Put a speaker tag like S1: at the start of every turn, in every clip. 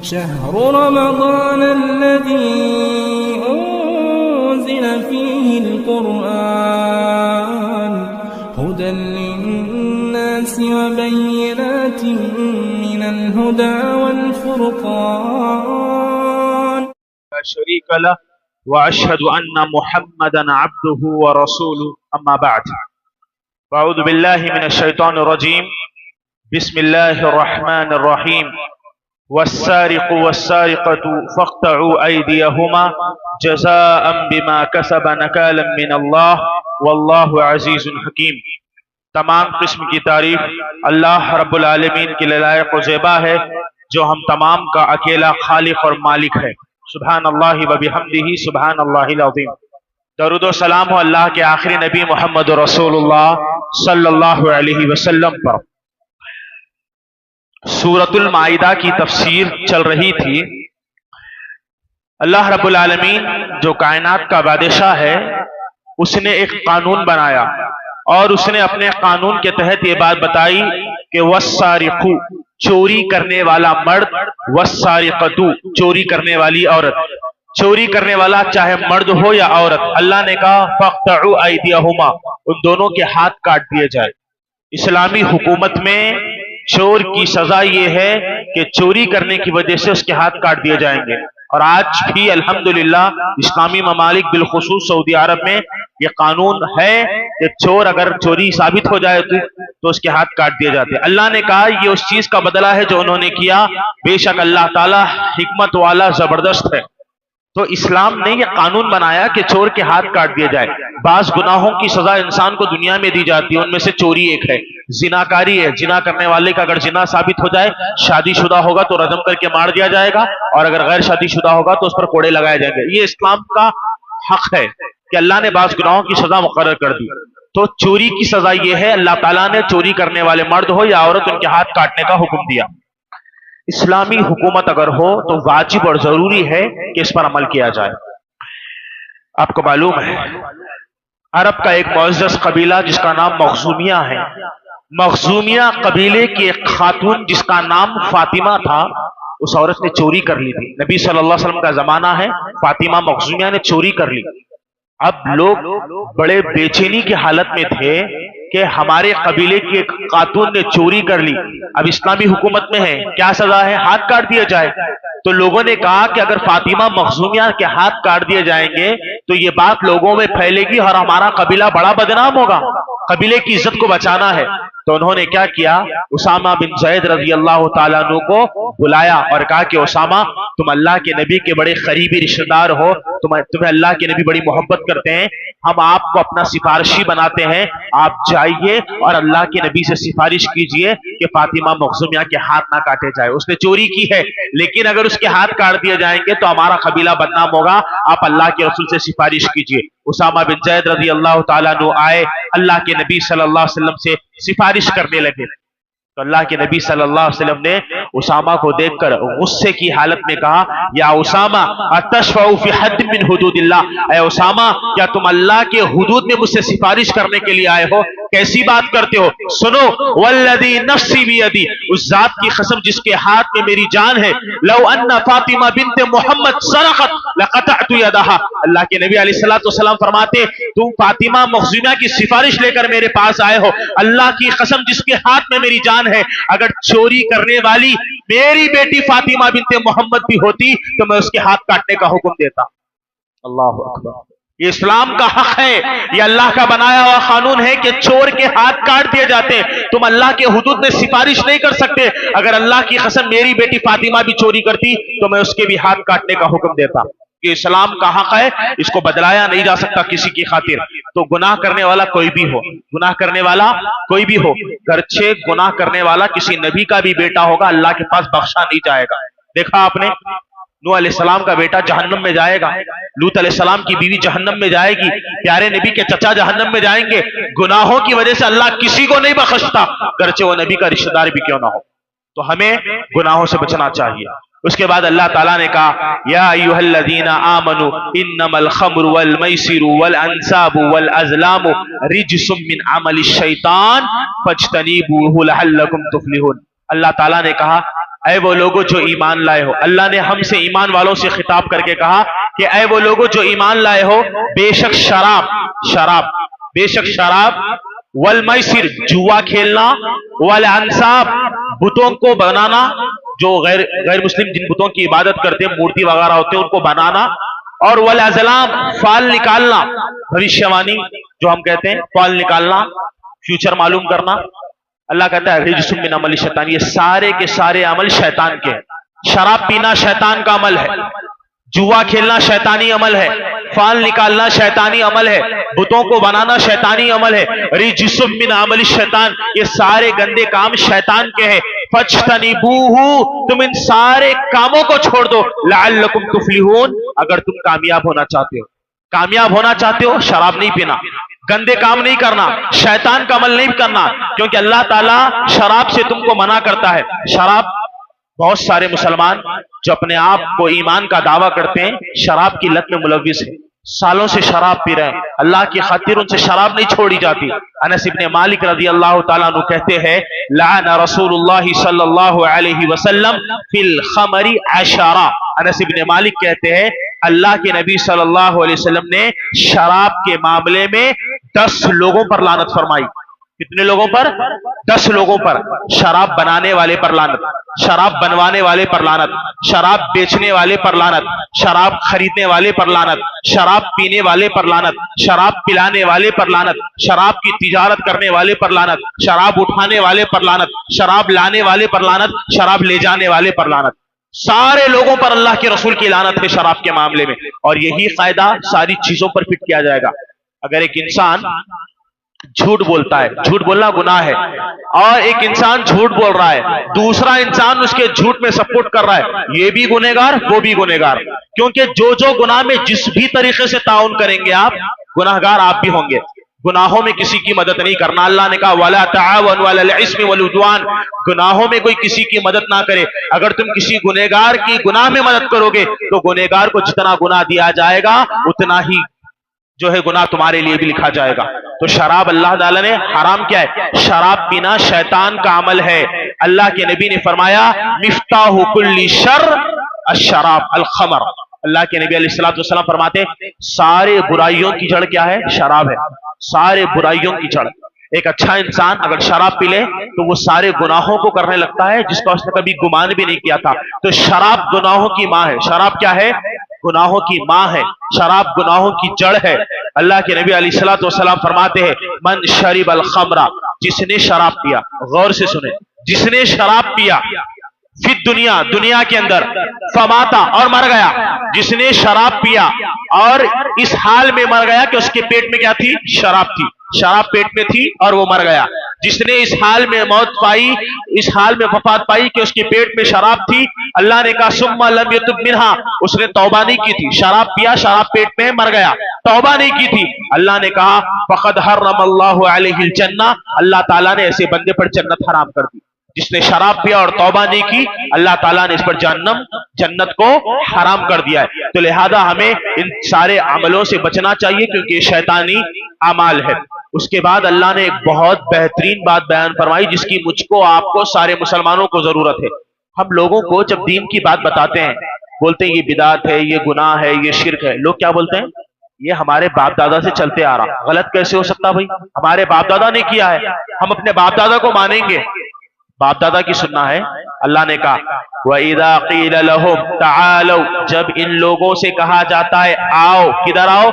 S1: شهر رمضان الذي أنزل فيه القرآن هدى للناس وبينات من الهدى والفرقان
S2: لا شريك له وأشهد أن محمدا عبده ورسوله أما بعد فأعوذ بالله من الشيطان الرجيم بسم الله الرحمن الرحيم والسارق والسارقة فاقطعوا أيديهما جزاء بما كسب نكالا من الله والله عزيز حكيم۔ تمام قسم کی تعریف اللہ رب العالمین کے لیے لائق و زیبا ہے جو ہم تمام کا اکیلا خالق اور مالک ہے۔ سبحان اللہ و بحمدہ سبحان اللہ العظیم۔ درود و سلام ہو اللہ کے آخری نبی محمد رسول اللہ صلی اللہ علیہ وسلم پر۔ سورۃ المائدہ کی تفسیر چل رہی تھی۔ اللہ رب العالمین جو کائنات کا بادشاہ ہے اس نے ایک قانون بنایا اور اس نے اپنے قانون کے تحت یہ بات بتائی کہ والسارق چوری کرنے والا مرد، والسارقۃ چوری کرنے والی عورت، چوری کرنے والا چاہے مرد ہو یا عورت، اللہ نے کہا فاقطعوا ایدیہما ان دونوں کے ہاتھ کاٹ دیے جائے۔ اسلامی حکومت میں چور کی سزا یہ ہے کہ چوری کرنے کی وجہ سے اس کے ہاتھ کاٹ دیے جائیں گے، اور آج بھی الحمدللہ اسلامی ممالک بالخصوص سعودی عرب میں یہ قانون ہے کہ چور اگر چوری ثابت ہو جائے تو اس کے ہاتھ کاٹ دیے جاتے ہیں۔ اللہ نے کہا یہ اس چیز کا بدلہ ہے جو انہوں نے کیا، بے شک اللہ تعالی حکمت والا زبردست ہے۔ تو اسلام نے یہ قانون بنایا کہ چور کے ہاتھ کاٹ دیے جائے۔ بعض گناہوں کی سزا انسان کو دنیا میں دی جاتی ہے، ان میں سے چوری ایک ہے، زناکاری ہے، زنا کرنے والے کا اگر زنا ثابت ہو جائے، شادی شدہ ہوگا تو رجم کر کے مار دیا جائے گا، اور اگر غیر شادی شدہ ہوگا تو اس پر کوڑے لگائے جائیں گے۔ یہ اسلام کا حق ہے کہ اللہ نے بعض گناہوں کی سزا مقرر کر دی۔ تو چوری کی سزا یہ ہے، اللہ تعالیٰ نے چوری کرنے والے مرد ہو یا عورت ان کے ہاتھ کاٹنے کا حکم دیا۔ اسلامی حکومت اگر ہو تو واجب اور ضروری ہے کہ اس پر عمل کیا جائے۔ آپ کو معلوم ہے عرب کا ایک معزز قبیلہ جس کا نام مخزومیہ ہے، مخزومیہ قبیلے کی ایک خاتون جس کا نام فاطمہ تھا، اس عورت نے چوری کر لی تھی۔ نبی صلی اللہ علیہ وسلم کا زمانہ ہے، فاطمہ مخزومیہ نے چوری کر لی۔ اب لوگ بڑے بے چینی کی حالت میں تھے کہ ہمارے قبیلے کی ایک خاتون نے چوری کر لی، اب اسلامی حکومت میں ہے، کیا سزا ہے؟ ہاتھ کاٹ دیا جائے۔ تو لوگوں نے کہا کہ اگر فاطمہ مخزومیہ کے ہاتھ کاٹ دیے جائیں گے تو یہ بات لوگوں میں پھیلے گی اور ہمارا قبیلہ بڑا بدنام ہوگا، قبیلے کی عزت کو بچانا ہے۔ تو انہوں نے کیا کیا؟ اسامہ بن زید رضی اللہ تعالیٰ عنہ کو بلایا اور کہا کہ اسامہ تم اللہ کے نبی کے بڑے قریبی رشتہ دار ہو، تمہیں اللہ کے نبی بڑی محبت کرتے ہیں، ہم آپ کو اپنا سفارشی بناتے ہیں، آپ جائیے اور اللہ کے نبی سے سفارش کیجئے کہ فاطمہ مخزومیہ کے ہاتھ نہ کاٹے جائے۔ اس نے چوری کی ہے لیکن اگر اس کے ہاتھ کاٹ دیے جائیں گے تو ہمارا قبیلہ بدنام ہوگا، آپ اللہ کے رسول سے سفارش کیجئے۔ اسامہ بن زید رضی اللہ تعالیٰ عنہ آئے، اللہ کے نبی صلی اللہ علیہ وسلم سے سفارش کرنے لگے۔ تو اللہ کے نبی صلی اللہ علیہ وسلم نے اسامہ کو دیکھ کر غصے کی حالت میں کہا یا اسامہ اتشفع فی حد من حدود اللہ، اے اسامہ کیا تم اللہ کے حدود میں مجھ سے سفارش کرنے کے لیے آئے ہو؟ کیسی بات کرتے ہو؟ سنو، والذی نفسی بیدی، اس ذات کی قسم جس کے ہاتھ میں میری جان ہے، لو ان فاطمہ بنت محمد سرقت لقطعت یدہا، اللہ کے نبی علیہ السلام فرماتے تم فاطمہ مخزومیہ کی سفارش لے کر میرے پاس آئے ہو، اللہ کی قسم جس کے ہاتھ میں میری جان ہے، اگر چوری کرنے والی میری بیٹی فاطمہ بنت محمد بھی ہوتی تو میں اس کے ہاتھ کاٹنے کا حکم دیتا۔ اللہ اکبر۔ یہ اسلام کا حق ہے، یہ اللہ کا بنایا ہوا قانون ہے کہ چور کے ہاتھ کاٹ دیے جاتے ہیں۔ تم اللہ کے حدود میں سفارش نہیں کر سکتے، اگر اللہ کی قسم میری بیٹی فاطمہ بھی چوری کرتی تو میں اس کے بھی ہاتھ کاٹنے کا حکم دیتا۔ یہ اسلام کا حق ہے، اس کو بدلایا نہیں جا سکتا کسی کی خاطر۔ تو گناہ کرنے والا کوئی بھی ہو، گناہ کرنے والا کوئی بھی ہو، گرچہ گناہ کرنے والا کسی نبی کا بھی بیٹا ہوگا اللہ کے پاس بخشا نہیں جائے گا۔ دیکھا آپ نے نوح علیہ السلام کا بیٹا جہنم میں جائے گا، لوط علیہ السلام کی بیوی جہنم میں جائے گی، پیارے نبی کے چچا جہنم میں جائیں گے۔ گناہوں کی وجہ سے اللہ کسی کو نہیں بخشتا، گرچہ وہ نبی کا رشتہ دار بھی کیوں نہ ہو۔ تو ہمیں گناہوں سے بچنا چاہیے۔ اس کے بعد اللہ تعالیٰ نے کہا یا ایھا الذین آمنوا انما الخمر والمیسر والانصاب والازلام رجس من عمل الشیطان فاجتنبوہ لعلکم تفلحون۔ اللہ تعالیٰ نے کہا اے وہ لوگوں جو ایمان لائے ہو. اللہ نے ہم سے ایمان والوں سے خطاب کر کے کہا کہ اے وہ لوگوں جو ایمان لائے ہو، بے شک شراب والمیسر جوا کھیلنا، والانصاب بتوں کو بنانا، جو غیر مسلم جن بتوں کی عبادت کرتے ہیں، مورتی وغیرہ ہوتے ہیں، ان کو بنانا، اور والازلام فال نکالنا، بھوشیوانی جو ہم کہتے ہیں، فال نکالنا، فیوچر معلوم کرنا. اللہ کہتا ہے رجس من عمل شیطان، یہ سارے کے سارے عمل شیطان کے ہیں. شراب پینا شیطان کا عمل ہے، جوا کھیلنا شیطانی عمل ہے، فال نکالنا شیطانی عمل ہے، بتوں کو بنانا شیطانی عمل ہے. رجس من عمل شیطان، یہ سارے گندے کام شیطان کے ہیں. فاجتنبوہ، تم ان سارے کاموں کو چھوڑ دو، لعلکم تفلحون، اگر تم کامیاب ہونا چاہتے ہو. کامیاب ہونا چاہتے ہو، شراب نہیں پینا، گندے کام نہیں کرنا، شیطان کا عمل نہیں کرنا، کیونکہ اللہ تعالیٰ شراب سے تم کو منع کرتا ہے. شراب، بہت سارے مسلمان جو اپنے آپ کو ایمان کا دعویٰ کرتے ہیں، شراب کی لت میں ملوث ہیں، سالوں سے شراب پی رہے ہیں. اللہ کی خاطر ان سے شراب نہیں چھوڑی جاتی. انس ابن مالک رضی اللہ تعالیٰ عنہ کہتے ہیں لعن رسول اللہ صلی اللہ علیہ وسلم فی الخمر 10. انس ابن مالک کہتے ہیں اللہ کے نبی صلی اللہ علیہ وسلم نے شراب کے معاملے میں 10 لوگوں پر لعنت فرمائی. کتنے لوگوں پر؟ 10 لوگوں پر. شراب بنانے والے پر لعنت، شراب بنوانے والے پر لعنت، شراب بیچنے والے پر لعنت، شراب خریدنے والے پر لعنت، شراب پینے والے پر لعنت، شراب پلانے والے پر لعنت، شراب کی تجارت کرنے والے پر لعنت، شراب اٹھانے والے پر لعنت، شراب لانے والے پر لعنت، شراب لے جانے والے پر لعنت. سارے لوگوں پر اللہ کے رسول کی لعنت ہے شراب کے معاملے میں. اور یہی قاعدہ ساری چیزوں پر فٹ کیا جائے گا. اگر ایک انسان جھوٹ بولتا ہے، جھوٹ بولنا گناہ ہے، اور ایک انسان جھوٹ بول رہا ہے، دوسرا انسان اس کے جھوٹ میں سپورٹ کر رہا ہے، یہ بھی گنہگار وہ بھی گنہگار. کیونکہ جو گناہ میں جس بھی طریقے سے تعاون کریں گے آپ، گنہگار آپ بھی ہوں گے. گناہوں میں کسی کی مدد نہیں کرنا. اللہ نے کہا وَلَا تَعَاوَنُوا عَلَى الْإِثْمِ وَالْعُدْوَانِ، گناہوں میں کوئی کسی کی مدد نہ کرے. اگر تم کسی گنہگار کی گناہ میں مدد کرو گے تو گنہگار کو جتنا گناہ دیا جائے گا اتنا ہی جو ہے گناہ تمہارے لیے بھی لکھا جائے گا. تو شراب اللہ تعالیٰ نے حرام کیا ہے. شراب پینا شیطان کا عمل ہے. اللہ کے نبی نے فرمایا مفتاح کل شر الشراب الخمر. اللہ کے نبی علیہ الصلوۃ والسلام فرماتے سارے برائیوں کی جڑ کیا ہے؟ شراب ہے. سارے برائیوں کی جڑ. ایک اچھا انسان اگر شراب پی لے تو وہ سارے گناہوں کو کرنے لگتا ہے جس کا اس نے کبھی گمان بھی نہیں کیا تھا. تو شراب گناہوں کی ماں ہے. شراب کیا ہے؟ گناہوں کی ماں ہے. شراب گناہوں کی جڑ ہے. اللہ کے نبی علیہ الصلوۃ والسلام فرماتے ہیں من شرب الخمر، جس نے شراب پیا، غور سے سنیں، جس نے شراب پیا فی دنیا، دنیا کے اندر، فماتا اور مر گیا. جس نے شراب پیا اور اس حال میں مر گیا کہ اس کے پیٹ میں کیا تھی؟ شراب تھی. شراب پیٹ میں تھی اور وہ مر گیا. جس نے اس حال میں موت پائی، اس حال میں وفات پائی کہ اس کے پیٹ میں شراب تھی، اللہ نے کہا ثم لم یتب منہا، اس نے توبہ نہیں کی تھی. شراب پیا، شراب پیٹ میں مر گیا، توبہ نہیں کی تھی. اللہ نے کہا فقد حرم اللہ علیہ الجنہ، اللہ تعالیٰ نے ایسے بندے پر جنت حرام کر دی. جس نے شراب پیا اور توبہ نہیں کی، اللہ تعالیٰ نے اس پر جنت کو حرام کر دیا ہے. تو لہذا ہمیں ان سارے عملوں سے بچنا چاہیے کیونکہ یہ شیطانی اعمال ہے. اس کے بعد اللہ نے ایک بہت بہترین بات بیان فرمائی جس کی مجھ کو، آپ کو، سارے مسلمانوں کو ضرورت ہے. ہم لوگوں کو جب دین کی بات بتاتے ہیں بولتے ہیں یہ بدعت ہے، یہ گناہ ہے، یہ شرک ہے. لوگ کیا بولتے ہیں؟ یہ ہمارے باپ دادا سے چلتے آ رہا. غلط کیسے ہو سکتا بھائی؟ ہمارے باپ دادا نے کیا ہے، ہم اپنے باپ دادا کو مانیں گے. باپ دادا کی سننا ہے. اللہ نے کہا وَإِذَا قِيلَ لَهُمْ تَعَالَوْا، جب ان لوگوں سے کہا جاتا ہے آؤ، کدھر آؤ؟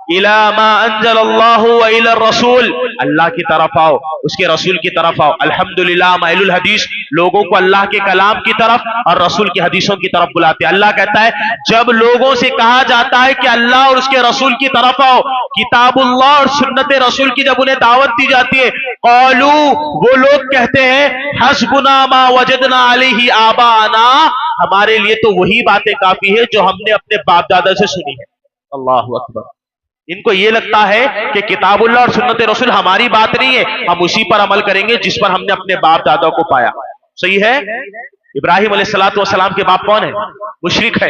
S2: إِلَى مَا أَنزَلَ اللَّهُ وَإِلَى الرَّسُولِ، اللہ کی طرف آؤ، اس کے رسول کی طرف آؤ. الحمدللہ اہل الحدیث لوگوں کو اللہ کے کلام کی طرف اور رسول کی حدیثوں کی طرف بلاتے ہیں. اللہ کہتا ہے جب لوگوں سے کہا جاتا ہے کہ اللہ اور اس کے رسول کی طرف آؤ، کتاب اللہ اور سنت رسول کی جب انہیں دعوت دی جاتی ہے، قالوا، وہ لوگ کہتے ہیں حسبنا ما وجدنا علیہ آباءنا، ہمارے لیے تو وہی باتیں کافی ہے جو ہم نے اپنے باپ دادا سے سنی ہے. اللہ اکبر. ان کو یہ لگتا ہے کہ کتاب اللہ اور سنت رسول ہماری بات نہیں ہے، ہم اسی پر عمل کریں گے جس پر ہم نے اپنے باپ دادا کو پایا. صحیح ہے؟ ابراہیم علیہ الصلوۃ والسلام کے باپ کون ہے؟ مشرک ہے.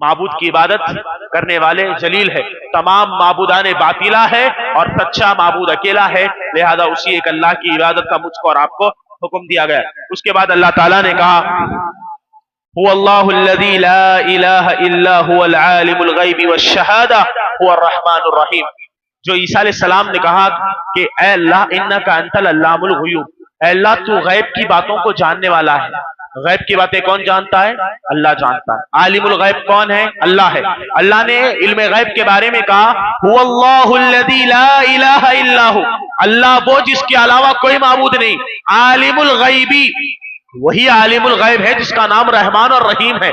S2: معبود کی عبادت کرنے والے جلیل ہے، تمام معبودان باطلہ ہے اور سچا معبود اکیلا ہے، لہذا اسی ایک اللہ کی عبادت کا مجھ کو اور آپ کو حکم دیا گیا۔ اس کے بعد اللہ تعالیٰ نے کہا هو اللہ الذی لا الہ الا هو العالم الغیب والشہادہ هو الرحمن الرحیم۔ جو عیسیٰ علیہ السلام نے کہا کہ اے اللہ انک انت العلام الغیوب، اے اللہ تو غیب کی باتوں کو جاننے والا ہے۔ غیب کی باتیں کون جانتا ہے؟ اللہ جانتا ہے۔ عالم الغیب کون ہے؟ اللہ ہے۔ اللہ نے علم غیب کے بارے میں کہا هو اللہ الذی لا الہ الا هو، اللہ وہ جس کے علاوہ کوئی معبود نہیں۔ عالم الغیبی، وہی عالم الغیب ہے جس کا نام رحمان اور رحیم ہے۔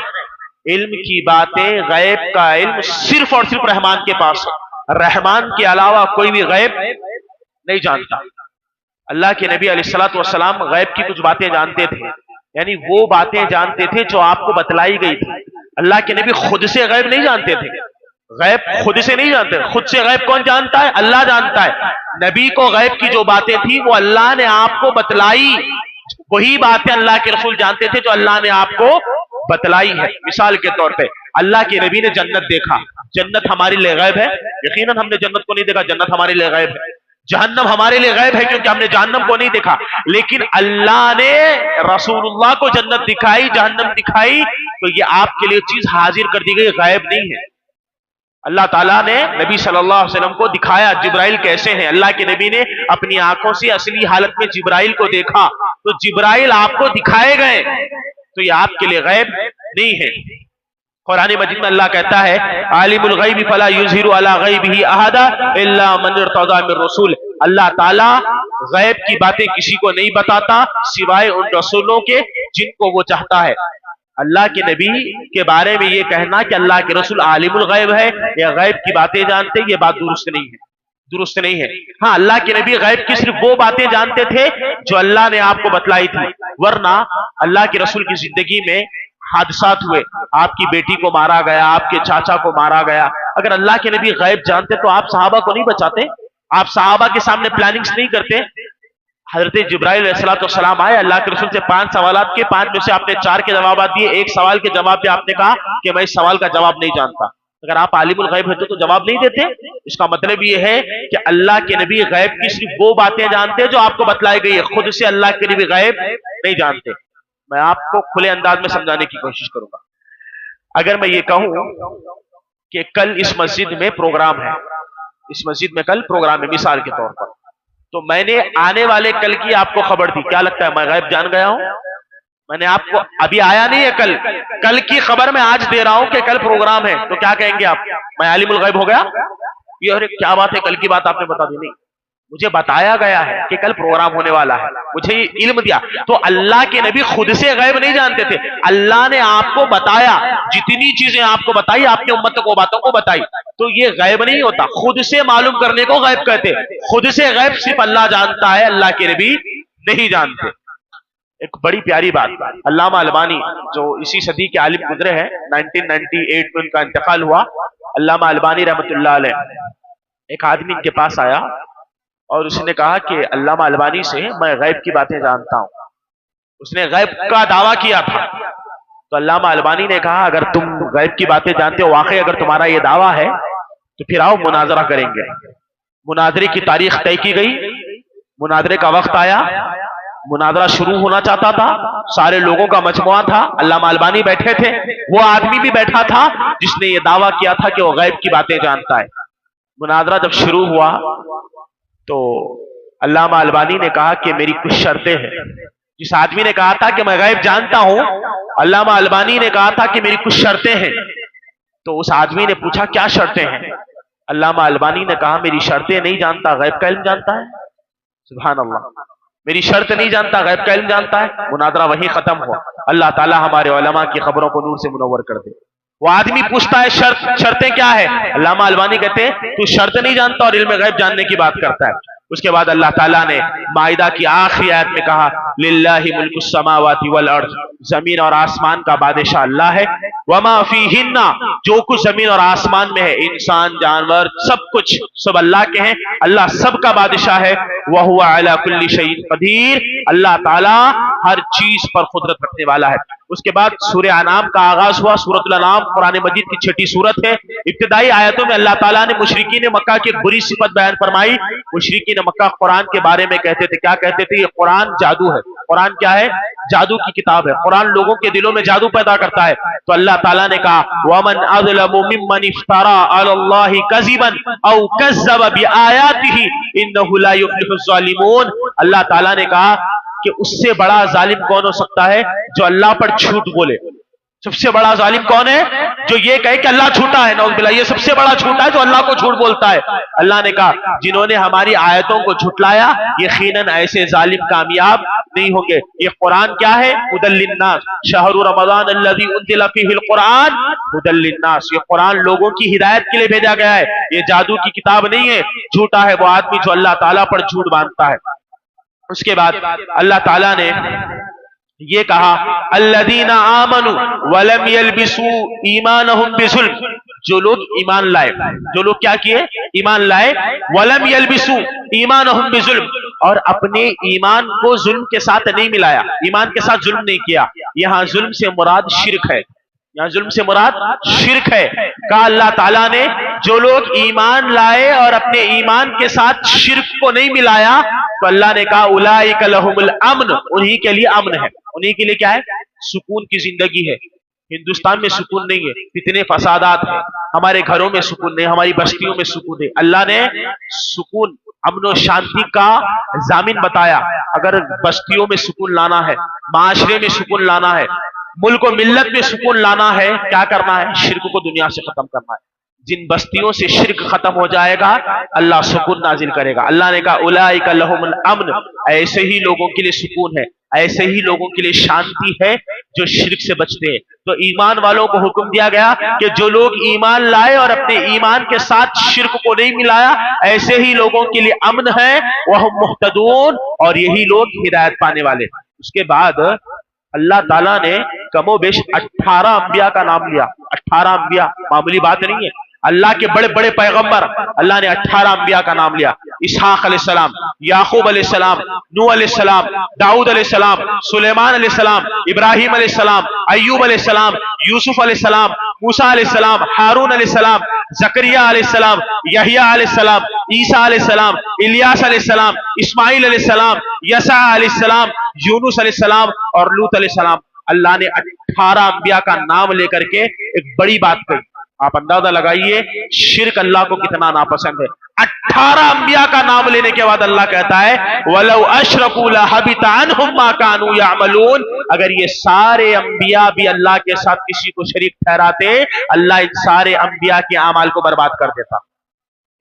S2: علم کی باتیں، غیب کا علم صرف اور صرف رحمان کے پاس ہے، رحمان کے علاوہ کوئی بھی غیب نہیں جانتا۔ اللہ کے نبی علیہ الصلوۃ والسلام غیب کی کچھ باتیں جانتے تھے، یعنی وہ باتیں جانتے تھے جو آپ کو بتلائی گئی تھی۔ اللہ کے نبی خود سے غیب نہیں جانتے تھے، غیب خود سے نہیں جانتے، خود سے غیب کون جانتا ہے؟ اللہ جانتا ہے۔ نبی کو غیب کی جو باتیں تھی وہ اللہ نے آپ کو بتلائی، وہی باتیں اللہ کے رسول جانتے تھے جو اللہ نے آپ کو بتلائی ہے۔ مثال کے طور پہ اللہ کے نبی نے جنت دیکھا، جنت ہمارے لیے غیب ہے؟ یقیناً ہم نے جنت کو نہیں دیکھا، جنت ہمارے لیے غیب ہے۔ جہنم ہمارے لیے غیب ہے کیونکہ ہم نے جہنم کو نہیں دیکھا، لیکن اللہ نے رسول اللہ کو جنت دکھائی، جہنم دکھائی، تو یہ آپ کے لیے چیز حاضر کر دی گئی، غیب نہیں ہے۔ اللہ تعالیٰ نے نبی صلی اللہ علیہ وسلم کو دکھایا جبرائیل کیسے ہیں، اللہ کے نبی نے اپنی آنکھوں سے اصلی حالت میں جبرائیل کو دیکھا، تو جبرائیل آپ کو دکھائے گئے، تو یہ آپ کے لیے غیب نہیں ہے۔ قرآن مجید میں اللہ کہتا ہے عالم الغیب فلا یظہر علی غیبہ احدا الا من ارتضی من رسول، اللہ تعالیٰ غیب کی باتیں کسی کو نہیں بتاتا سوائے ان رسولوں کے جن کو وہ چاہتا ہے۔ اللہ کے نبی کے بارے میں یہ کہنا کہ اللہ کے رسول عالم الغیب ہے یا غیب کی باتیں جانتے، یہ بات درست نہیں ہے، درست نہیں ہے۔ ہاں اللہ کے نبی غیب کی صرف وہ باتیں جانتے تھے جو اللہ نے آپ کو بتلائی تھی، ورنہ اللہ کے رسول کی زندگی میں حادثات ہوئے، آپ کی بیٹی کو مارا گیا، آپ کے چاچا کو مارا گیا، اگر اللہ کے نبی غیب جانتے تو آپ صحابہ کو نہیں بچاتے، آپ صحابہ کے سامنے پلاننگز نہیں کرتے۔ حضرت جبرائیل علیہ السلام آئے اللہ کے رسول سے 5 سوالات کے، 5 میں سے آپ نے 4 کے جوابات دیے، ایک سوال کے جواب پہ آپ نے کہا کہ میں اس سوال کا جواب نہیں جانتا۔ اگر آپ عالم الغیب ہوتے تو جواب نہیں دیتے۔ اس کا مطلب یہ ہے کہ اللہ کے نبی غیب کی صرف وہ باتیں جانتے جو آپ کو بتلائی گئی ہے، خود سے اللہ کے نبی غیب نہیں جانتے۔ میں آپ کو کھلے انداز میں سمجھانے کی کوشش کروں گا۔ اگر میں یہ کہوں کہ کل اس مسجد میں پروگرام ہے، اس مسجد میں کل پروگرام ہے مثال کے طور پر، تو میں نے آنے والے کل کی آپ کو خبر دی، کیا لگتا ہے میں غیب جان گیا ہوں؟ میں نے آپ کو ابھی آیا نہیں ہے، کل کی خبر میں آج دے رہا ہوں کہ کل پروگرام ہے، تو کیا کہیں گے آپ؟ میں عالم الغیب ہو گیا؟ یہ ارے کیا بات ہے، کل کی بات آپ نے بتا دی؟ نہیں، مجھے بتایا گیا ہے کہ کل پروگرام ہونے والا ہے، مجھے یہ علم دیا۔ تو اللہ کے نبی خود سے غیب نہیں جانتے تھے، اللہ نے آپ کو بتایا، جتنی چیزیں آپ کو بتائی آپ نے امت کو باتوں کو بتائی، تو یہ غیب نہیں ہوتا، خود سے معلوم کرنے کو غیب کہتے۔ خود سے غیب صرف اللہ جانتا ہے، اللہ کے نبی نہیں جانتے۔ ایک بڑی پیاری بات، علامہ البانی جو اسی صدی کے عالم گزرے ہیں، 1998 میں ان کا انتقال ہوا، علامہ البانی رحمۃ اللہ علیہ، ایک آدمی ان کے پاس آیا اور اس نے کہا کہ علامہ البانی سے میں غیب کی باتیں جانتا ہوں۔ اس نے غیب کا دعویٰ کیا تھا، تو علامہ البانی نے کہا اگر تم غیب کی باتیں جانتے ہو، واقعی اگر تمہارا یہ دعویٰ ہے تو پھر آؤ مناظرہ کریں گے۔ مناظرے کی تاریخ طے کی گئی، مناظرے کا وقت آیا، مناظرہ شروع ہونا چاہتا تھا، سارے لوگوں کا مجموعہ تھا، علامہ البانی بیٹھے تھے، وہ آدمی بھی بیٹھا تھا جس نے یہ دعویٰ کیا تھا کہ وہ غیب کی باتیں جانتا ہے۔ مناظرہ جب شروع ہوا تو علامہ البانی نے کہا کہ میری کچھ شرطیں ہیں۔ جس آدمی نے کہا تھا کہ میں غیب جانتا ہوں، علامہ البانی نے کہا تھا کہ میری کچھ شرطیں ہیں، تو اس آدمی نے پوچھا کیا شرطیں ہیں؟ علامہ البانی نے کہا میری شرطیں نہیں جانتا، غیب کا علم جانتا ہے۔ سبحان اللہ، میری شرط نہیں جانتا، غیب کا علم جانتا ہے۔ مناظرہ وہیں ختم ہوا۔ اللہ تعالی ہمارے علماء کی خبروں کو نور سے منور کر دے۔ وہ آدمی پوچھتا ہے شرطیں کیا ہے؟ علامہ البانی کہتے ہیں تو شرط نہیں جانتا اور علم غیب جاننے کی بات کرتا ہے۔ اس کے بعد اللہ تعالیٰ نے مائدہ کی آخری آیت میں کہا للہ ملک السماوات والارض، زمین اور آسمان کا بادشاہ اللہ ہے، وما فیہن، جو کچھ زمین اور آسمان میں ہے، انسان جانور سب کچھ سب اللہ کے ہیں، اللہ سب کا بادشاہ ہے، وہو علی کل شیء قدیر، اللہ تعالیٰ ہر چیز پر قدرت رکھنے والا ہے۔ اس کے بعد سورہ انعام کا آغاز ہوا۔ سورۃ الانعام قرآن مجید کی چھٹی سورت ہے۔ ابتدائی آیتوں میں اللہ تعالیٰ نے مشرکین مکہ کی بری صفت بیان فرمائی۔ مشرکین مکہ قرآن کے بارے میں کہتے تھے، کیا کہتے تھے؟ یہ قرآن جادو ہے۔ قرآن کیا ہے؟ جادو کی کتاب ہے۔ قرآن لوگوں کے دلوں میں جادو پیدا کرتا ہے۔ تو اللہ تعالیٰ نے کہا وَمَنْ أَظْلَمُ مِمَّنِ افْتَرَىٰ عَلَى اللَّهِ كَذِبًا أَوْ كَذَّبَ بِآيَاتِهِ إِنَّهُ لَا يُفْلِحُ الظَّالِمُونَ۔ اللہ تعالیٰ نے کہا کہ اس سے بڑا ظالم کون ہو سکتا ہے؟ جو اللہ پر جھوٹ بولے۔ سب سے بڑا ظالم کون ہے؟ جو یہ کہے کہ اللہ جھوٹا ہے، نعوذ باللہ، یہ سب سے بڑا جھوٹا ہے جو اللہ کو جھوٹ بولتا ہے۔ اللہ نے کہا جنہوں نے ہماری آیتوں کو جھٹلایا یقیناً ایسے ظالم کامیاب نہیں ہوں گے۔ یہ قرآن کیا ہے؟ ھدی للناس، شہر رمضان الذی انزل فیہ القرآن ھدی للناس۔ یہ قرآن لوگوں کی ہدایت کے لیے بھیجا گیا ہے، یہ جادو کی کتاب نہیں ہے۔ جھوٹا ہے وہ آدمی جو اللہ تعالیٰ پر جھوٹ باندھتا ہے۔ اس کے بعد اللہ تعالیٰ نے یہ کہا الذین آمنوا ولم یلبسوا ایمانہم بظلم، جو لوگ ایمان لائے، جو لوگ کیا کیے؟ ایمان لائے، ولم یلبسوا ایمانہم بظلم، اور اپنے ایمان کو ظلم کے ساتھ نہیں ملایا، ایمان کے ساتھ ظلم نہیں کیا۔ یہاں ظلم سے مراد شرک ہے، یہاں ظلم سے مراد شرک ہے۔ کہا اللہ تعالیٰ نے جو لوگ ایمان لائے اور اپنے ایمان کے ساتھ شرک کو نہیں ملایا، تو اللہ نے کہا اولئک لہم الامن، انہی کے لیے امن ہے، انہی کے لیے کیا ہے؟ سکون کی زندگی ہے۔ ہندوستان میں سکون نہیں ہے، اتنے فسادات ہیں، ہمارے گھروں میں سکون نہیں، ہماری بستیوں میں سکون ہے۔ اللہ نے سکون، امن و شانتی کا ضامن بتایا۔ اگر بستیوں میں سکون لانا ہے، معاشرے میں سکون لانا ہے، ملک و ملت میں سکون لانا ہے، کیا کرنا ہے؟ شرک کو دنیا سے ختم کرنا ہے۔ جن بستیوں سے شرک ختم ہو جائے گا اللہ سکون نازل کرے گا۔ اللہ نے کہا اولئک لہم الامن، ایسے ہی لوگوں کے لیے سکون ہے، ایسے ہی لوگوں کے لیے شانتی ہے جو شرک سے بچتے ہیں۔ تو ایمان والوں کو حکم دیا گیا کہ جو لوگ ایمان لائے اور اپنے ایمان کے ساتھ شرک کو نہیں ملایا، ایسے ہی لوگوں کے لیے امن ہے، وہم مہتدون، اور یہی لوگ ہدایت پانے والے۔ اس کے بعد اللہ تعالیٰ نے کم و بیش 18 انبیاء کا نام لیا۔ 18 انبیاء معمولی بات نہیں ہے، اللہ کے بڑے بڑے پیغمبر، اللہ نے 18 انبیاء کا نام لیا۔ اسحاق علیہ السلام، یعقوب علیہ السلام، نوح علیہ السلام، داؤد علیہ السلام، سلیمان علیہ السلام، ابراہیم علیہ السلام، ایوب علیہ السلام، یوسف علیہ السلام، موسیٰ علیہ السلام، ہارون علیہ السلام، زکریا علیہ السلام، یحییٰ علیہ السلام، عیسیٰ علیہ السلام، الیاس علیہ السلام، اسماعیل علیہ السلام، یسع علیہ السلام، یونس علیہ السلام اور لوط علیہ السلام۔ اللہ نے 18 انبیاء کا نام لے کر کے ایک بڑی بات کہی۔ آپ اندازہ لگائیے شرک اللہ کو کتنا ناپسند ہے۔ 18 انبیاء کا نام لینے کے بعد اللہ کہتا ہے وَلَوْ أَشْرَكُوا لَحَبِطَ عَنْهُمْ مَا كَانُوا يَعْمَلُونَ، اگر یہ سارے انبیاء بھی اللہ کے ساتھ کسی کو شریک ٹھہراتے، اللہ ان سارے انبیاء کے اعمال کو برباد کر دیتا۔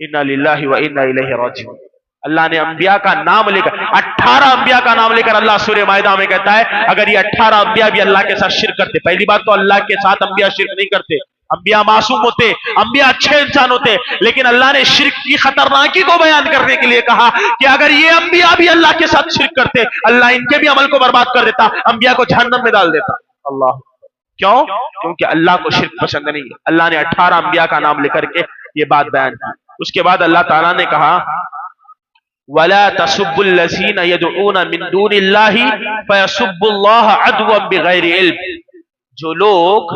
S2: اِنَّا لِلَّهِ وَإِنَّا إِلَيْهِ راجعون۔ اللہ نے انبیاء کا نام لے کر، 18 انبیاء کا نام لے کر اللہ سورہ مائدہ میں کہتا ہے اگر یہ 18 انبیاء بھی اللہ کے ساتھ شرک کرتے، پہلی بات تو اللہ کے ساتھ انبیاء شرک نہیں کرتے، انبیاء معصوم ہوتے، انبیاء اچھے انسان ہوتے، لیکن اللہ نے شرک کی خطرناکی کو بیان کرنے کے لیے کہا کہ اگر یہ انبیاء بھی اللہ کے ساتھ شرک کرتے اللہ ان کے بھی عمل کو برباد کر دیتا، انبیاء کو جہنم میں ڈال دیتا۔ اللہ کیوں؟ کیونکہ اللہ کو شرک پسند نہیں ہے۔ اللہ نے 18 انبیاء کا نام لے کر کے یہ بات بیان کی۔ اس کے بعد اللہ تعالیٰ نے کہا وَلَا تَسُبُّوا الَّذِينَ يَدْعُونَ مِن دُونِ اللَّهِ فَيَسُبُّوا اللَّهَ عَدْوًا بِغَيْرِ عِلْمٍ، جو لوگ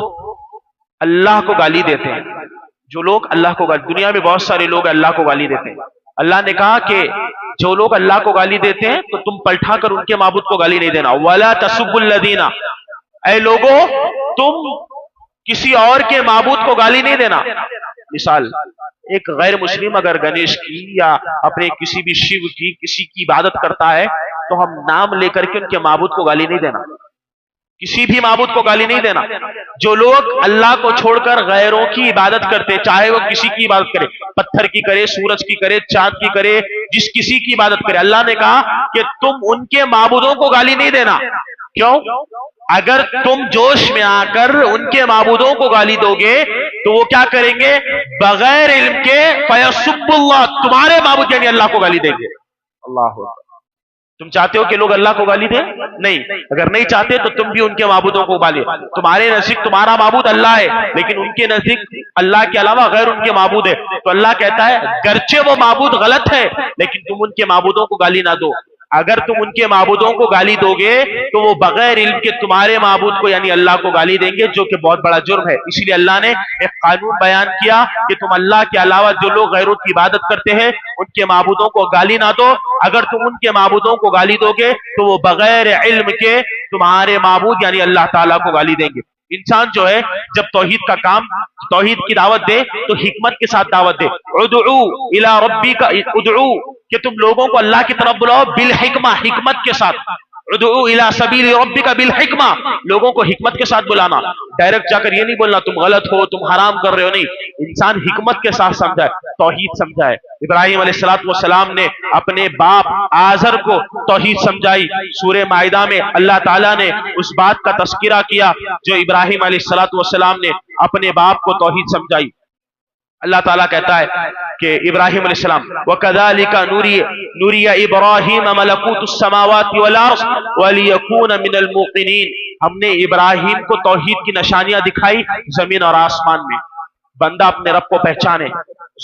S2: اللہ کو گالی دیتے ہیں، جو لوگ اللہ کو گالی، دنیا میں بہت سارے لوگ اللہ کو گالی دیتے ہیں۔ اللہ نے کہا کہ جو لوگ اللہ کو گالی دیتے ہیں تو تم پلٹا کر ان کے معبود کو گالی نہیں دینا۔ وَلَا تَسُبُّوا الَّذِينَ، اے لوگو تم کسی اور کے معبود کو گالی نہیں دینا۔ مثال، ایک غیر مسلم اگر گنیش کی یا اپنے کسی بھی شیو کی کسی کی عبادت کرتا ہے تو ہم نام لے کر کے ان کے معبود کو گالی نہیں دینا، کسی بھی معبود کو گالی نہیں دینا۔ جو لوگ اللہ کو چھوڑ کر غیروں کی عبادت کرتے، چاہے وہ کسی کی عبادت کرے، پتھر کی کرے، سورج کی کرے، چاند کی کرے، جس کسی کی عبادت کرے، اللہ نے کہا کہ تم ان کے معبودوں کو گالی نہیں دینا۔ کیوں؟ اگر تم جوش میں آ کر ان کے معبودوں کو گالی دو گے تو وہ کیا کریں گے؟ بغیر علم کے فَيَسُبُّ اللَّهَ، تمہارے معبود یعنی اللہ کو گالی دیں گے۔ اللہ، تم چاہتے ہو کہ لوگ اللہ کو گالی دیں؟ نہیں، اگر نہیں چاہتے تو تم بھی ان کے معبودوں کو گالی۔ تمہارے نزدیک تمہارا معبود اللہ ہے لیکن ان کے نزدیک اللہ کے علاوہ غیر ان کے معبود ہے، تو اللہ کہتا ہے گرچہ وہ معبود غلط ہے لیکن تم ان کے معبودوں کو گالی نہ دو۔ اگر تم ان کے معبودوں کو گالی دو گے تو وہ بغیر علم کے تمہارے معبود کو یعنی اللہ کو گالی دیں گے، جو کہ بہت بڑا جرم ہے۔ اسی لیے اللہ نے ایک قانون بیان کیا کہ تم اللہ کے علاوہ جو لوگ غیروں کی عبادت کرتے ہیں ان کے معبودوں کو گالی نہ دو۔ اگر تم ان کے معبودوں کو گالی دو گے تو وہ بغیر علم کے تمہارے معبود یعنی اللہ تعالیٰ کو گالی دیں گے۔ انسان جو ہے جب توحید کا کام، توحید کی دعوت دے تو حکمت کے ساتھ دعوت دے۔ ادعو الی ربک، ادعو کہ تم لوگوں کو اللہ کی طرف بلاؤ، بالحکمہ، حکمت کے ساتھ۔ ادعو الی سبیل ربک بالحکمہ، لوگوں کو حکمت کے ساتھ بلانا، ڈائریکٹ جا کر یہ نہیں بولنا تم غلط ہو، تم حرام کر رہے ہو، نہیں، انسان حکمت کے ساتھ سمجھائے، توحید سمجھائے۔ ابراہیم علیہ السلام نے اپنے باپ آزر کو توحید سمجھائی۔ سورہ مائدہ میں اللہ تعالیٰ نے اس بات کا تذکرہ کیا جو ابراہیم علیہ السلام نے اپنے باپ کو توحید سمجھائی۔ اللہ تعالیٰ کہتا ہے کہ ابراہیم علیہ السلام وَكَذَلِكَ نُرِيَ إِبْرَاهِيمَ مَلَكُوتُ السَّمَاوَاتِ وَالْأَرْضِ وَلِيَكُونَ مِنَ الْمُوقِنِينَ، ہم نے ابراہیم کو توحید کی نشانیاں دکھائی زمین اور آسمان میں۔ بندہ اپنے رب کو پہچانے،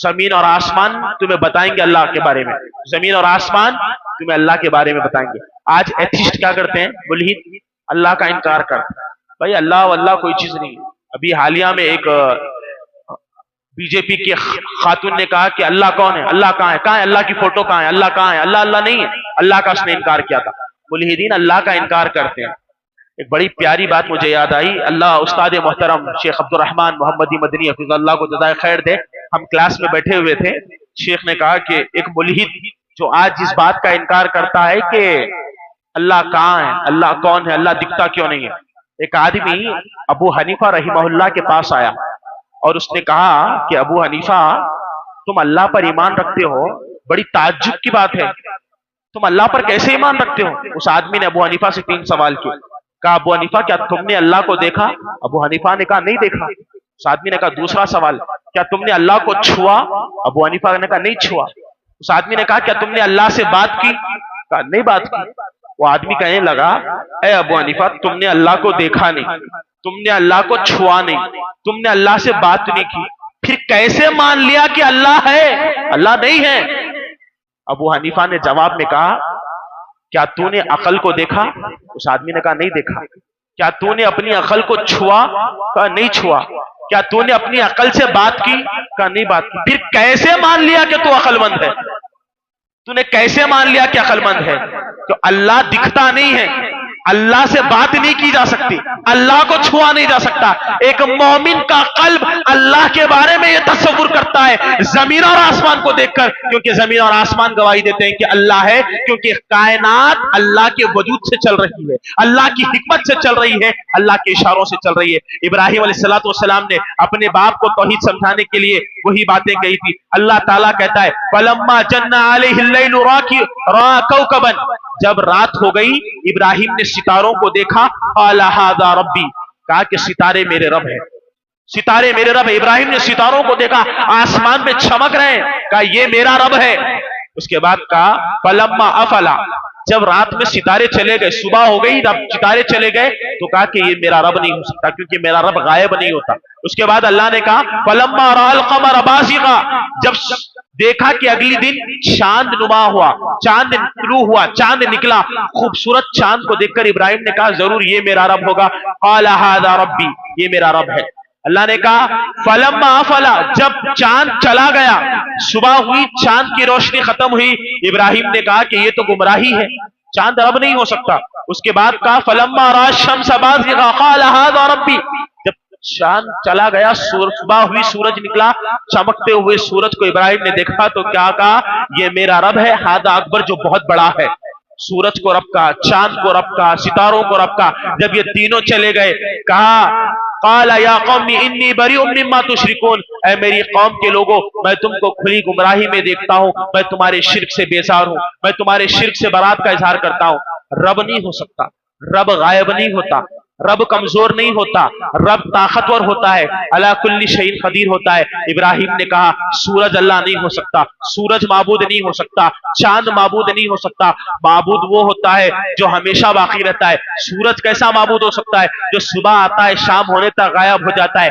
S2: زمین اور آسمان تمہیں بتائیں گے اللہ کے بارے میں، زمین اور آسمان تمہیں اللہ کے بارے میں بتائیں گے۔ آج ایتھیسٹ کیا کرتے ہیں؟ ملحد، اللہ کا انکار کرتے ہیں۔ بھائی اللہ کوئی چیز نہیں۔ ابھی حالیہ میں ایک بی جے پی کی خاتون نے کہا کہ اللہ کون ہے، اللہ کہاں ہے، کہاں ہے اللہ کی فوٹو، کہاں ہے اللہ، کہاں ہے اللہ نہیں ہے، اللہ کا اس نے انکار کیا تھا۔ ملحدین اللہ کا انکار کرتے ہیں۔ ایک بڑی پیاری بات مجھے یاد آئی، اللہ استاد محترم شیخ عبد الرحمن محمدی مدنی حفظ اللہ کو جزائے خیر دے، ہم کلاس میں بیٹھے ہوئے تھے، شیخ نے کہا کہ ایک ملحد جو آج اس بات کا انکار کرتا ہے کہ اللہ کہاں ہے، اللہ کون ہے، اللہ دکھتا کیوں نہیں ہے، ایک آدمی ابو حنیفہ رحمہ اللہ کے پاس آیا اور اس نے کہا کہ ابو حنیفہ تم اللہ پر ایمان رکھتے ہو، بڑی تعجب کی بات ہے، تم اللہ پر کیسے ایمان رکھتے ہو؟ اس آدمی نے ابو حنیفہ سے 3 سوال کیے۔ کہا ابو حنیفہ کیا تم نے اللہ کو دیکھا؟ ابو حنیفہ نے کہا نہیں دیکھا۔ اس آدمی نے کہا دوسرا سوال، کیا تم نے اللہ کو چھوا؟ ابو حنیفہ نے کہا نہیں چھوا۔ اس آدمی نے کہا کیا تم نے اللہ سے بات کی؟ کہا نہیں بات کی۔ وہ آدمی کہنے لگا اے ابو حنیفہ تم نے اللہ کو دیکھا نہیں، تم نے اللہ کو چھوا نہیں، تم نے اللہ سے بات نہیں کی، پھر کیسے مان لیا کہ اللہ ہے؟ اللہ نہیں ہے۔ ابو حنیفہ نے جواب میں کہا کیا تو نے عقل کو دیکھا؟ اس آدمی نے کہا نہیں دیکھا۔ کیا تو نے اپنی عقل کو چھوا؟ کہا نہیں چھوا۔ کیا تو نے اپنی عقل سے بات کی؟ کہا نہیں بات کی۔ پھر کیسے مان لیا کہ تو عقل مند ہے؟ تو نے کیسے مان لیا کہ عقل مند ہے؟ تو اللہ دکھتا نہیں ہے، اللہ سے بات نہیں کی جا سکتی، اللہ کو چھوا نہیں جا سکتا۔ ایک مومن کا قلب اللہ کے بارے میں یہ تصور کرتا ہے زمین اور آسمان کو دیکھ کر، کیونکہ زمین اور آسمان گواہی دیتے ہیں کہ اللہ ہے، کیونکہ کائنات اللہ کے وجود سے چل رہی ہے، اللہ کی حکمت سے چل رہی ہے، اللہ کے اشاروں سے چل رہی ہے۔ ابراہیم علیہ السلام نے اپنے باپ کو توحید سمجھانے کے لیے وہی باتیں کہی تھی۔ اللہ تعالیٰ کہتا ہے فَلَمَّا جَنَّ عَلَيْهِ اللَّيْلُ رَأَىٰ كَوْكَبًا، جب رات ہو گئی ابراہیم نے ستاروں کو دیکھا، قال هذا ربی، کہا کہ ستارے میرے رب ہے، ستارے میرے رب ہے۔ ابراہیم نے ستاروں کو دیکھا آسمان میں چمک رہے ہیں، کہا یہ میرا رب ہے۔ اس کے بعد کہا فلما افلا، جب رات میں ستارے چلے گئے، صبح ہو گئی، جب ستارے چلے گئے تو کہا کہ یہ میرا رب نہیں ہو سکتا، کیونکہ میرا رب غائب نہیں ہوتا۔ اس کے بعد اللہ نے کہا فلما رأى القمر بازغا، جب دیکھا کہ اگلی دن چاند نما ہوا، چاند طلوع ہوا، چاند نکلا، خوبصورت چاند کو دیکھ کر ابراہیم نے کہا ضرور یہ میرا رب ہوگا، قال هذا ربی، یہ میرا رب ہے۔ اللہ نے کہا فلما افلا، جب چاند چلا گیا، صبح ہوئی، چاند کی روشنی ختم ہوئی، ابراہیم نے کہا کہ یہ تو گمراہی ہے، چاند رب نہیں ہو سکتا۔ اس کے بعد کہا فلما رأى الشمس بازغا قال هذا ربی، جب چاند چلا گیا، صبح ہوئی، سورج نکلا، چمکتے ہوئے سورج کو ابراہیم نے دیکھا تو کیا کہا یہ میرا رب ہے، هذا اکبر، جو بہت بڑا ہے۔ سورج کو رب کا، چاند کو رب کا، ستاروں کو رب کا۔ جب یہ تینوں چلے گئے کہا قال یا قوم انی بریء مما تشرکون، اے میری قوم کے لوگوں میں تم کو کھلی گمراہی میں دیکھتا ہوں، میں تمہارے شرک سے بیزار ہوں، میں تمہارے شرک سے برات کا اظہار کرتا ہوں۔ رب نہیں ہو سکتا، رب غائب نہیں ہوتا، رب کمزور نہیں ہوتا، رب طاقتور ہوتا ہے، علی کل شیء قدیر ہوتا ہے۔ ابراہیم نے کہا سورج اللہ نہیں ہو سکتا، سورج معبود نہیں ہو سکتا، چاند معبود نہیں ہو سکتا، معبود وہ ہوتا ہے جو ہمیشہ باقی رہتا ہے۔ سورج کیسا معبود ہو سکتا ہے جو صبح آتا ہے شام ہونے تک غائب ہو جاتا ہے؟